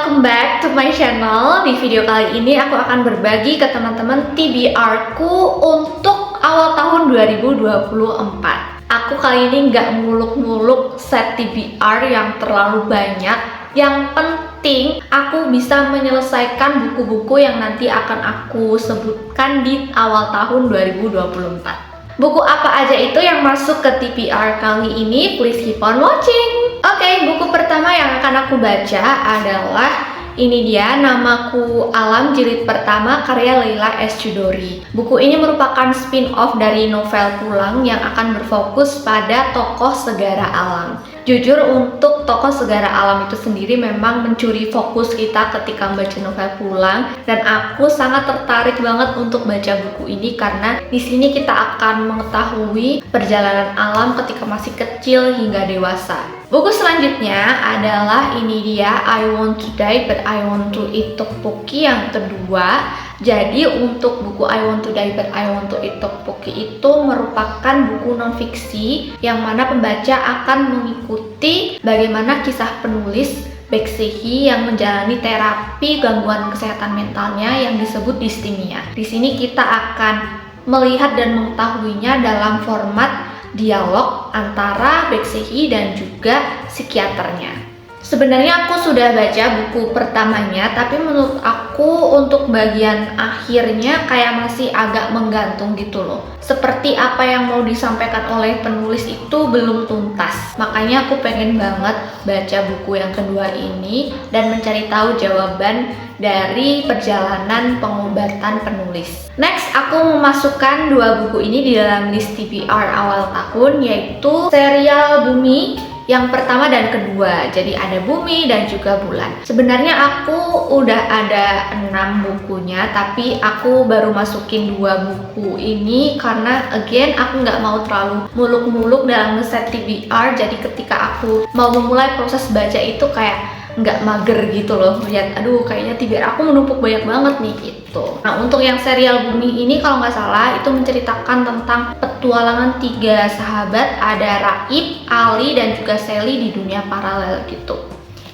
welcome back to my channel. Di video kali ini aku akan berbagi ke teman-teman TBR ku untuk awal tahun 2024. Aku kali ini nggak muluk-muluk set TBR yang terlalu banyak. Yang penting aku bisa menyelesaikan buku-buku yang nanti akan aku sebutkan di awal tahun 2024. Buku apa aja itu yang masuk ke TBR kali ini? Please keep on watching. Oke, buku pertama yang akan aku baca adalah ini dia, Namaku Alam jilid pertama karya Leila S. Chudori. Buku ini merupakan spin-off dari novel Pulang yang akan berfokus pada tokoh Segara Alam. Jujur, untuk tokoh Segara Alam itu sendiri memang mencuri fokus kita ketika membaca novel Pulang, dan aku sangat tertarik banget untuk baca buku ini karena di sini kita akan mengetahui perjalanan alam ketika masih kecil hingga dewasa. Buku selanjutnya adalah ini dia, I Want to Die But I Want to Eat Tteokbokki yang kedua. Jadi untuk buku I Want to Die But I Want to Eat Tteokbokki itu merupakan buku non-fiksi yang mana pembaca akan mengikuti bagaimana kisah penulis Baek Se-hee yang menjalani terapi gangguan kesehatan mentalnya yang disebut distimia. Di sini kita akan melihat dan mengetahuinya dalam format dialog antara Baek Se-hee dan juga psikiaternya. Sebenarnya aku sudah baca buku pertamanya, tapi menurut aku untuk bagian akhirnya kayak masih agak menggantung gitu loh. Seperti apa yang mau disampaikan oleh penulis itu belum tuntas. Makanya aku pengen banget baca buku yang kedua ini dan mencari tahu jawaban dari perjalanan pengobatan penulis. Next, aku memasukkan dua buku ini di dalam list TBR awal tahun, yaitu serial Bumi yang pertama dan kedua. Jadi ada Bumi dan juga Bulan. Sebenarnya aku udah ada 6 bukunya, tapi aku baru masukin 2 buku ini karena again aku nggak mau terlalu muluk-muluk dalam ngeset TBR. Jadi ketika aku mau memulai proses baca itu kayak nggak mager gitu loh, lihat aduh kayaknya TBR aku menumpuk banyak banget nih gitu. Nah, untuk yang serial Bumi ini kalau nggak salah itu menceritakan tentang petualangan 3 sahabat, ada Raib, Ali, dan juga Sally di dunia paralel gitu.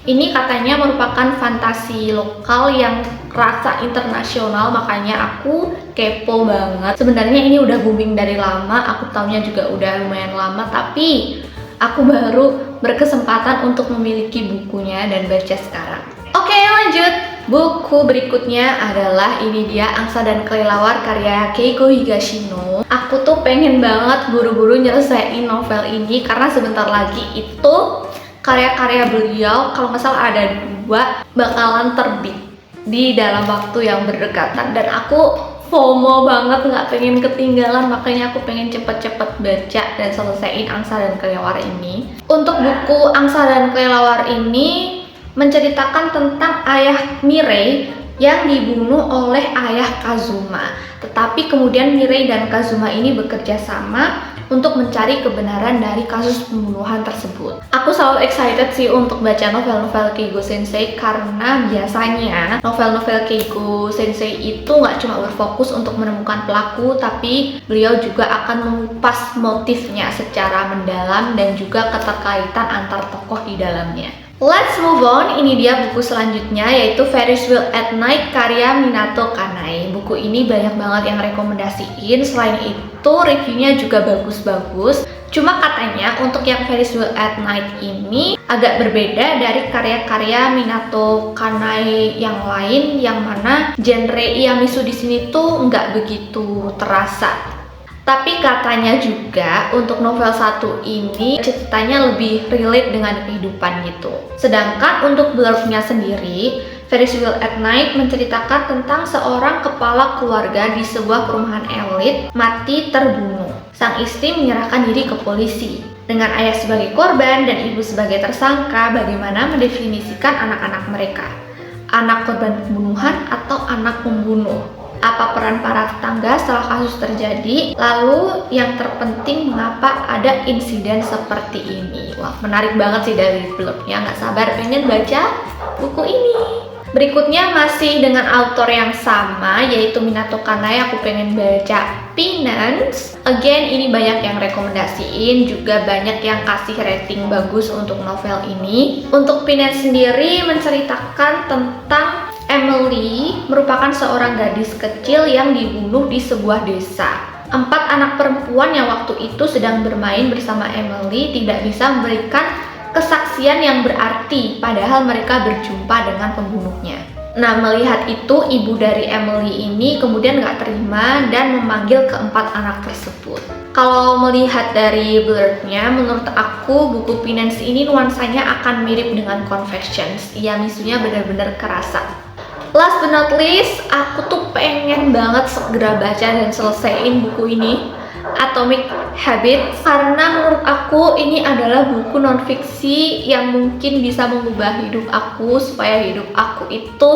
Ini katanya merupakan fantasi lokal yang rasa internasional, makanya aku kepo banget. Sebenarnya ini udah booming dari lama, aku taunya juga udah lumayan lama, tapi aku baru berkesempatan untuk memiliki bukunya dan baca sekarang. Oke, lanjut. Buku berikutnya adalah ini dia, Angsa dan Kelelawar karya Keigo Higashino. Aku tuh pengen banget buru-buru nyelesain novel ini karena sebentar lagi itu karya-karya beliau, kalau nggak salah ada 2, bakalan terbit di dalam waktu yang berdekatan, dan aku FOMO banget, nggak pengen ketinggalan, makanya aku pengen cepet-cepet baca dan selesaiin Angsa dan Kelelawar ini. Untuk buku Angsa dan Kelelawar ini menceritakan tentang ayah Mirei yang dibunuh oleh ayah Kazuma. Tetapi kemudian Mirei dan Kazuma ini bekerja sama untuk mencari kebenaran dari kasus pembunuhan tersebut. Aku selalu excited sih untuk baca novel-novel Keigo Sensei karena biasanya novel-novel Keigo Sensei itu nggak cuma berfokus untuk menemukan pelaku, tapi beliau juga akan mengupas motifnya secara mendalam dan juga keterkaitan antar tokoh di dalamnya. Let's move on, ini dia buku selanjutnya yaitu Ferris Wheel at Night karya Minato Kanai. Buku ini banyak banget yang rekomendasiin, selain itu reviewnya juga bagus-bagus. Cuma katanya untuk yang Ferris Wheel at Night ini agak berbeda dari karya-karya Minato Kanai yang lain, yang mana genre Iyamisu di sini tuh nggak begitu terasa. Tapi katanya juga untuk novel 1 ini ceritanya lebih relate dengan kehidupan gitu. Sedangkan untuk blurbnya sendiri, Ferris Wheel at Night menceritakan tentang seorang kepala keluarga di sebuah perumahan elit mati terbunuh. Sang istri menyerahkan diri ke polisi. Dengan ayah sebagai korban dan ibu sebagai tersangka, bagaimana mendefinisikan anak-anak mereka? Anak korban pembunuhan atau anak pembunuh? Apa peran para tetangga setelah kasus terjadi? Lalu yang terpenting, mengapa ada insiden seperti ini? Wah, menarik banget sih dari blurbnya, nggak sabar pengen baca buku ini. Berikutnya masih dengan author yang sama, yaitu Minato Kanai. Aku pengen baca Penance. Again, ini banyak yang rekomendasiin, juga banyak yang kasih rating bagus untuk novel ini. Untuk Penance sendiri menceritakan tentang Emily, merupakan seorang gadis kecil yang dibunuh di sebuah desa. 4 anak perempuan yang waktu itu sedang bermain bersama Emily tidak bisa memberikan kesaksian yang berarti, padahal mereka berjumpa dengan pembunuhnya. Nah, melihat itu, ibu dari Emily ini kemudian nggak terima dan memanggil keempat anak tersebut. Kalau melihat dari blurb-nya, menurut aku buku Penance ini nuansanya akan mirip dengan Confessions. Yang isunya benar-benar kerasa. Last but not least, aku tuh pengen banget segera baca dan selesaiin buku ini, Atomic Habits, karena menurut aku ini adalah buku non-fiksi yang mungkin bisa mengubah hidup aku supaya hidup aku itu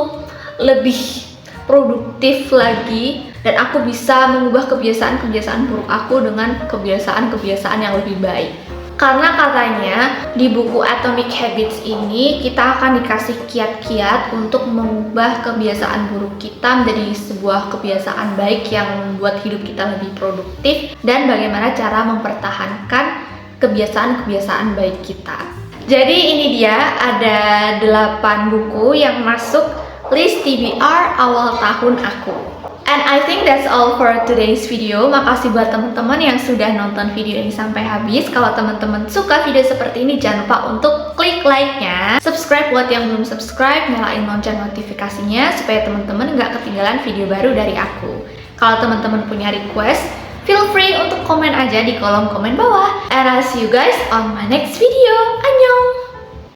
lebih produktif lagi dan aku bisa mengubah kebiasaan-kebiasaan buruk aku dengan kebiasaan-kebiasaan yang lebih baik. Karena katanya di buku Atomic Habits ini kita akan dikasih kiat-kiat untuk mengubah kebiasaan buruk kita menjadi sebuah kebiasaan baik yang membuat hidup kita lebih produktif dan bagaimana cara mempertahankan kebiasaan-kebiasaan baik kita. Jadi ini dia ada 8 buku yang masuk list TBR awal tahun aku. And I think that's all for today's video. Makasih buat teman-teman yang sudah nonton video ini sampai habis. Kalau teman-teman suka video seperti ini, jangan lupa untuk klik like-nya. Subscribe buat yang belum subscribe, nyalain lonceng notifikasinya supaya teman-teman nggak ketinggalan video baru dari aku. Kalau teman-teman punya request, feel free untuk komen aja di kolom komen bawah. And I'll see you guys on my next video. Annyeong!